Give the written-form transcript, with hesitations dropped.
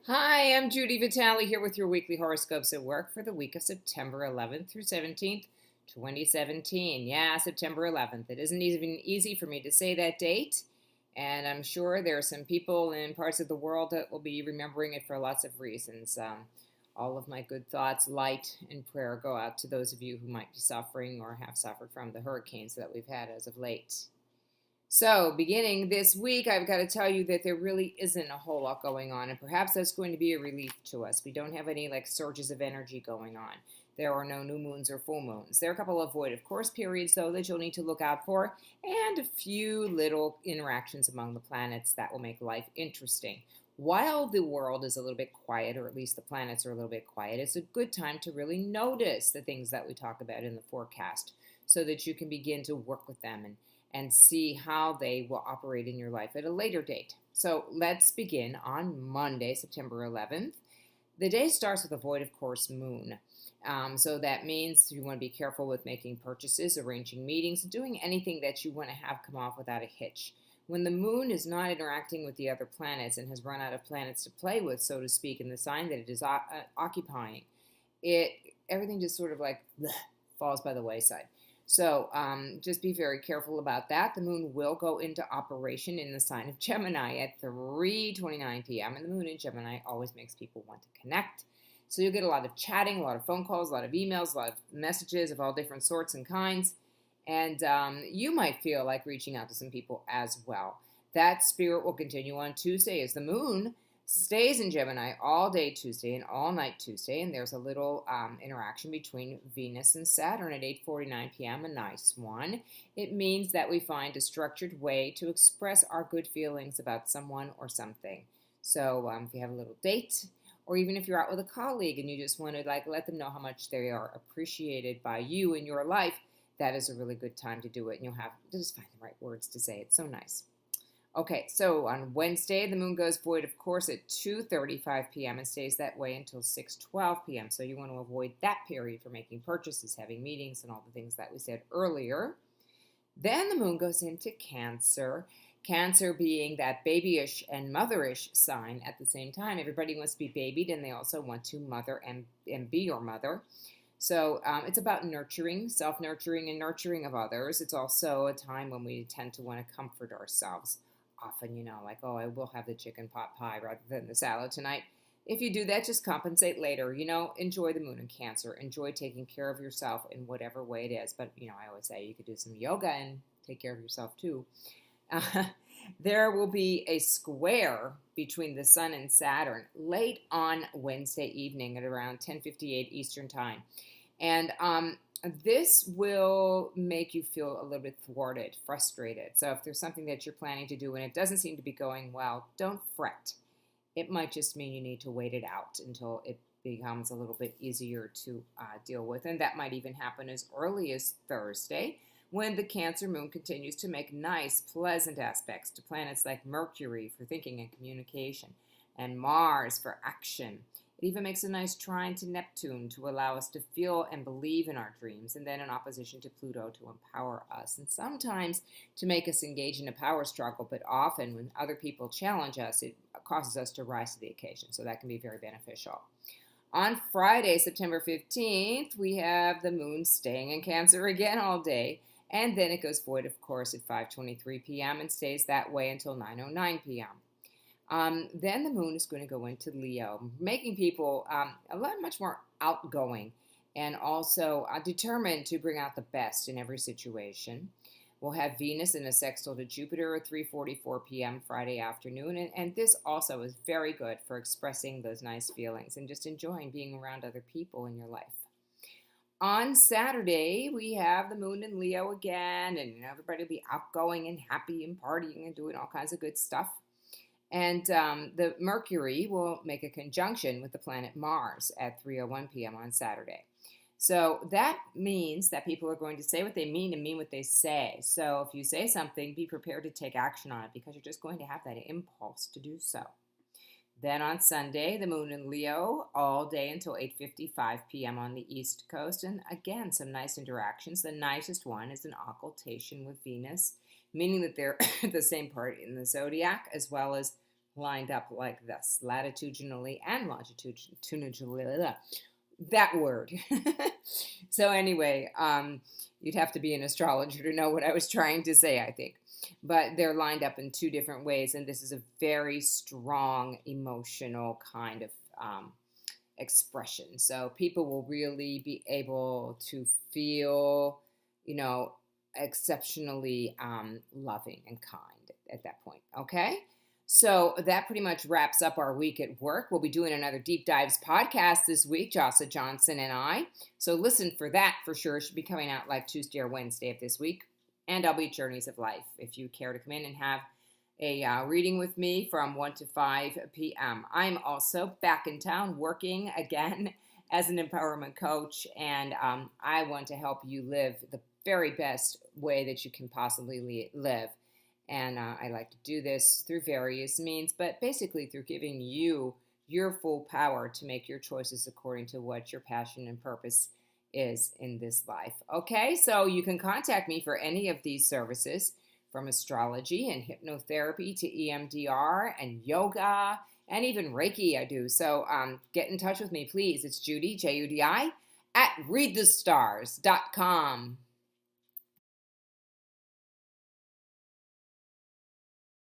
Hi, I'm Judy Vitale here with your weekly horoscopes at work for the week of September 11th through 17th, 2017. Yeah, September 11th. It isn't even easy for me to say that date, and I'm sure there are some people in parts of the world that will be remembering it for lots of reasons. All of my good thoughts, light, and prayer go out to those of you who might be suffering or have suffered from the hurricanes that we've had as of late. So, beginning this week, I've got to tell you that there really isn't a whole lot going on, and perhaps that's going to be a relief to us. We don't have any like surges of energy going on. There are no new moons or full moons. There are a couple of void of course periods, though, that you'll need to look out for, and a few little interactions among the planets that will make life interesting. While the world is a little bit quiet, or at least the planets are a little bit quiet, it's a good time to really notice the things that we talk about in the forecast so that you can begin to work with them and see how they will operate in your life at a later date. So let's begin on Monday, September 11th. The day starts with a void of course moon. So that means you want to be careful with making purchases, arranging meetings, doing anything that you want to have come off without a hitch. When the moon is not interacting with the other planets and has run out of planets to play with, so to speak, in the sign that it is occupying, it everything just sort of like bleh, falls by the wayside. So just be very careful about that. The moon will go into operation in the sign of Gemini at 3:29 p.m. And the moon in Gemini always makes people want to connect. So you'll get a lot of chatting, a lot of phone calls, a lot of emails, a lot of messages of all different sorts and kinds. And you might feel like reaching out to some people as well. That spirit will continue on Tuesday as the moon stays in Gemini all day Tuesday and all night Tuesday, and there's a little interaction between Venus and Saturn at 8:49 p.m., a nice one. It means that we find a structured way to express our good feelings about someone or something. So if you have a little date, or even if you're out with a colleague and you just want to like let them know how much they are appreciated by you in your life, that is a really good time to do it, and you'll have to just find the right words to say. It's so nice. Okay, so on Wednesday, the moon goes void, of course, at 2:35 p.m. and stays that way until 6:12 p.m. So you want to avoid that period for making purchases, having meetings, and all the things that we said earlier. Then the moon goes into Cancer. Cancer being that babyish and motherish sign at the same time. Everybody wants to be babied, and they also want to mother and be your mother. So it's about nurturing, self-nurturing, and nurturing of others. It's also a time when we tend to want to comfort ourselves. Often, like, oh, I will have the chicken pot pie rather than the salad tonight. If you do that, just compensate later. Enjoy the moon in Cancer. Enjoy taking care of yourself in whatever way it is. But, I always say you could do some yoga and take care of yourself too. Uh, there will be a square between the Sun and Saturn late on Wednesday evening at around 10:58 Eastern Time. And this will make you feel a little bit thwarted, frustrated. So if there's something that you're planning to do and it doesn't seem to be going well, don't fret. It might just mean you need to wait it out until it becomes a little bit easier to deal with. And that might even happen as early as Thursday when the Cancer moon continues to make nice, pleasant aspects to planets like Mercury for thinking and communication and Mars for action. It even makes a nice trine to Neptune to allow us to feel and believe in our dreams, and then in opposition to Pluto to empower us, and sometimes to make us engage in a power struggle, but often when other people challenge us, it causes us to rise to the occasion, so that can be very beneficial. On Friday, September 15th, we have the moon staying in Cancer again all day, and then it goes void, of course, at 5:23 p.m. and stays that way until 9:09 p.m. Then the moon is going to go into Leo, making people much more outgoing and also determined to bring out the best in every situation. We'll have Venus in a sextile to Jupiter at 3:44 p.m. Friday afternoon, and this also is very good for expressing those nice feelings and just enjoying being around other people in your life. On Saturday, we have the moon in Leo again, and everybody will be outgoing and happy and partying and doing all kinds of good stuff. And the Mercury will make a conjunction with the planet Mars at 3:01 p.m. on Saturday. So that means that people are going to say what they mean and mean what they say. So if you say something, be prepared to take action on it because you're just going to have that impulse to do so. Then on Sunday, the moon in Leo all day until 8:55 p.m. on the East Coast. And again, some nice interactions. The nicest one is an occultation with Venus, meaning that they're the same part in the zodiac as well as lined up like this, latitudinally and longitudinally. That word. So anyway, you'd have to be an astrologer to know what I was trying to say, I think. But they're lined up in two different ways, and this is a very strong emotional kind of expression. So people will really be able to feel, exceptionally loving and kind at that point. Okay? So that pretty much wraps up our week at work. We'll be doing another Deep Dives podcast this week, Jossa Johnson and I. So listen for that for sure. It should be coming out like Tuesday or Wednesday of this week. And I'll be Journeys of Life if you care to come in and have a reading with me from 1 to 5 p.m. I'm also back in town working again as an empowerment coach, and I want to help you live the very best way that you can possibly live. And I like to do this through various means, but basically through giving you your full power to make your choices according to what your passion and purpose is in this life. Okay, so you can contact me for any of these services, from astrology and hypnotherapy to EMDR and yoga and even Reiki I do. So get in touch with me, please. It's Judy, Judi, at readthestars.com.